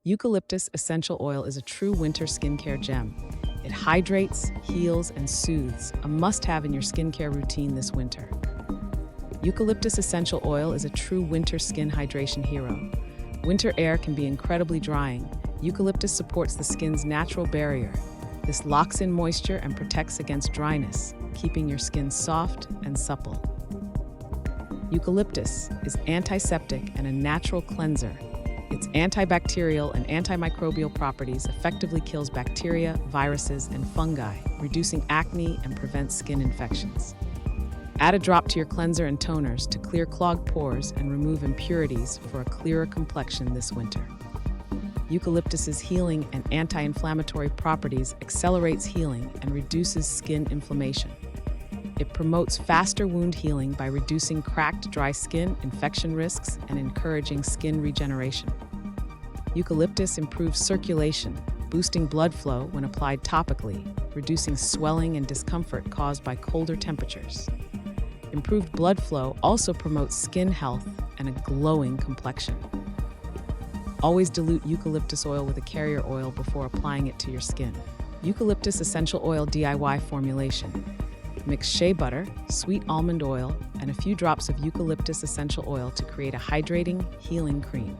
Eucalyptus essential oil is a true winter skincare gem. It hydrates, heals, and soothes, a must-have in your skincare routine this winter. Eucalyptus essential oil is a true winter skin hydration hero. Winter air can be incredibly drying. Eucalyptus supports the skin's natural barrier. This locks in moisture and protects against dryness, keeping your skin soft and supple. Eucalyptus is antiseptic and a natural cleanser. Its antibacterial and antimicrobial properties effectively kills bacteria, viruses, and fungi, reducing acne and prevents skin infections. Add a drop to your cleanser and toners to clear clogged pores and remove impurities for a clearer complexion this winter. Eucalyptus's healing and anti-inflammatory properties accelerates healing and reduces skin inflammation. It promotes faster wound healing by reducing cracked, dry skin, infection risks, and encouraging skin regeneration. Eucalyptus improves circulation, boosting blood flow when applied topically, reducing swelling and discomfort caused by colder temperatures. Improved blood flow also promotes skin health and a glowing complexion. Always dilute eucalyptus oil with a carrier oil before applying it to your skin. Eucalyptus essential oil DIY formulation. Mix shea butter, sweet almond oil, and a few drops of eucalyptus essential oil to create a hydrating, healing cream.